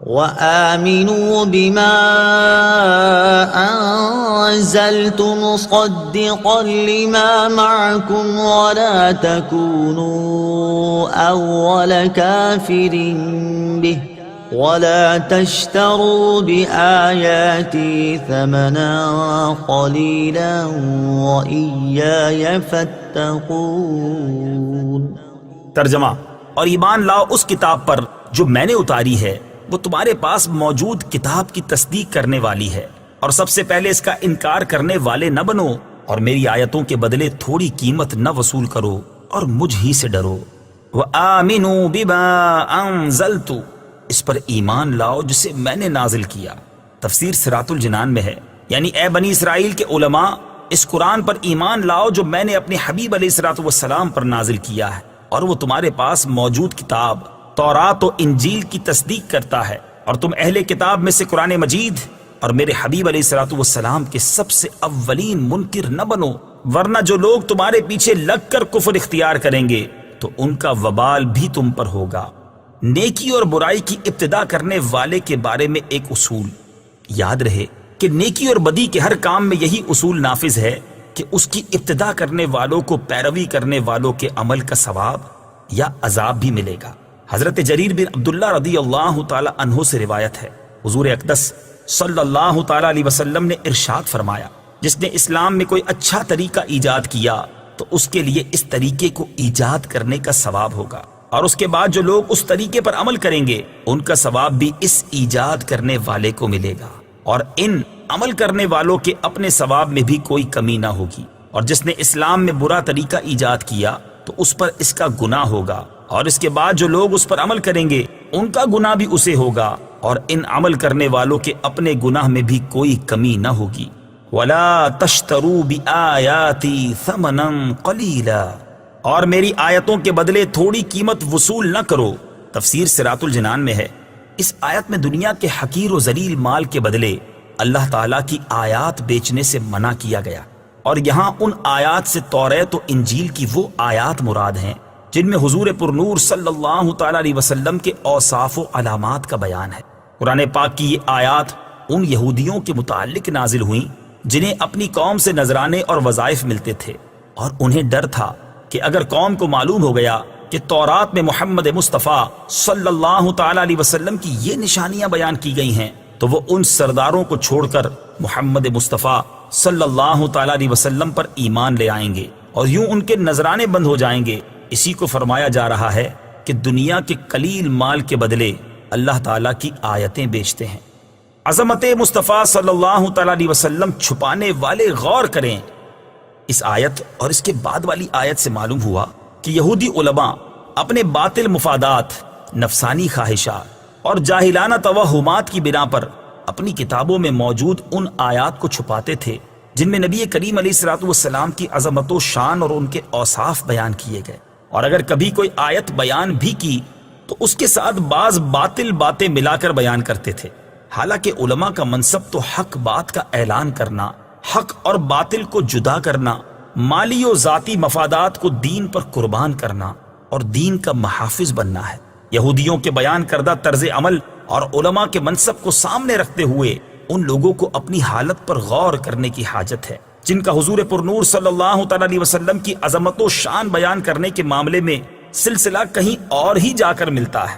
وآمنوا بما أنزلت مصدقا لما معكم ولا تكونوا أول كافر به ولا تشتروا بآياتي ثمنا قليلا وإياي فاتقون۔ ترجمہ: اور ایمان لاؤ اس کتاب پر جو میں نے اتاری ہے، وہ تمہارے پاس موجود کتاب کی تصدیق کرنے والی ہے، اور سب سے پہلے اس کا انکار کرنے والے نہ بنو، اور میری آیتوں کے بدلے تھوڑی قیمت نہ وصول کرو، اور مجھ ہی سے ڈرو۔ وَآمِنُوا بِمَا أَنزَلْتُ، اس پر ایمان لاؤ جسے میں نے نازل کیا۔ تفسیر صراط الجنان میں ہے، یعنی اے بنی اسرائیل کے علماء، اس قرآن پر ایمان لاؤ جو میں نے اپنے حبیب علیہ الصلوۃ والسلام پر نازل کیا ہے، اور وہ تمہارے پاس موجود کتاب تورات و انجیل کی تصدیق کرتا ہے، اور تم اہل کتاب میں سے قرآن مجید اور میرے حبیب علیہ الصلوۃ والسلام کے سب سے اولین منکر نہ بنو، ورنہ جو لوگ تمہارے پیچھے لگ کر کفر اختیار کریں گے تو ان کا وبال بھی تم پر ہوگا۔ نیکی اور برائی کی ابتدا کرنے والے کے بارے میں ایک اصول یاد رہے کہ نیکی اور بدی کے ہر کام میں یہی اصول نافذ ہے کہ اس کی ابتدا کرنے والوں کو پیروی کرنے والوں کے عمل کا ثواب یا عذاب بھی ملے گا۔ حضرت جریر بن عبداللہ رضی اللہ تعالی عنہ سے روایت ہے، حضور اقدس صلی اللہ تعالی علیہ وسلم نے ارشاد فرمایا، جس نے اسلام میں کوئی اچھا طریقہ ایجاد کیا تو اس کے لیے اس طریقے کو ایجاد کرنے کا ثواب ہوگا، اور اس کے بعد جو لوگ اس طریقے پر عمل کریں گے ان کا ثواب بھی اس ایجاد کرنے والے کو ملے گا، اور ان عمل کرنے والوں کے اپنے ثواب میں بھی کوئی کمی نہ ہوگی۔ اور جس نے اسلام میں برا طریقہ ایجاد کیا تو اس پر اس کا گناہ ہوگا، اور اس کے بعد جو لوگ اس پر عمل کریں گے ان کا گناہ بھی اسے ہوگا، اور ان عمل کرنے والوں کے اپنے گناہ میں بھی کوئی کمی نہ ہوگی۔ وَلَا تَشْتَرُوا بِآيَاتِي ثَمَنًا قَلِيلًا، اور میری آیتوں کے بدلے تھوڑی قیمت وصول نہ کرو۔ تفسیر صراط الجنان میں ہے، اس آیت میں دنیا کے حقیر و ذلیل مال کے بدلے اللہ تعالیٰ کی آیات بیچنے سے منع کیا گیا، اور یہاں ان آیات سے توریت و انجیل کی وہ آیات مراد ہیں جن میں حضور پرنور صلی اللہ تعالیٰ علیہ وسلم کے اوصاف و علامات کا بیان ہے۔ قرآن پاک کی یہ آیات ان یہودیوں کے متعلق نازل ہوئیں جنہیں اپنی قوم سے نذرانے اور وظائف ملتے تھے، اور انہیں ڈر تھا کہ اگر قوم کو معلوم ہو گیا کہ تورات میں محمد مصطفیٰ صلی اللہ تعالیٰ علیہ وسلم کی یہ نشانیاں بیان کی گئی ہیں تو وہ ان سرداروں کو چھوڑ کر محمد مصطفیٰ صلی اللہ تعالیٰ علیہ وسلم پر ایمان لے آئیں گے، اور یوں ان کے نذرانے بند ہو جائیں گے۔ اسی کو فرمایا جا رہا ہے کہ دنیا کے قلیل مال کے بدلے اللہ تعالیٰ کی آیتیں بیچتے ہیں۔ عظمت مصطفیٰ صلی اللہ تعالیٰ علیہ وسلم چھپانے والے غور کریں۔ اس آیت اور اس کے بعد والی آیت سے معلوم ہوا کہ یہودی علماء اپنے باطل مفادات، نفسانی خواہشات اور جاہلانہ توہمات کی بنا پر اپنی کتابوں میں موجود ان آیات کو چھپاتے تھے جن میں نبی کریم علیہ الصلوۃ والسلام کی عظمت و شان اور ان کے اوصاف بیان کیے گئے، اور اگر کبھی کوئی آیت بیان بھی کی تو اس کے ساتھ بعض باطل باتیں ملا کر بیان کرتے تھے۔ حالانکہ علماء کا منصب تو حق بات کا اعلان کرنا، حق اور باطل کو جدا کرنا، مالی و ذاتی مفادات کو دین پر قربان کرنا اور دین کا محافظ بننا ہے۔ یہودیوں کے بیان کردہ طرز عمل اور علماء کے منصب کو سامنے رکھتے ہوئے ان لوگوں کو اپنی حالت پر غور کرنے کی حاجت ہے جن کا حضور پرنور صلی اللہ تعالیٰ علیہ وسلم کی عظمت و شان بیان کرنے کے معاملے میں سلسلہ کہیں اور ہی جا کر ملتا ہے۔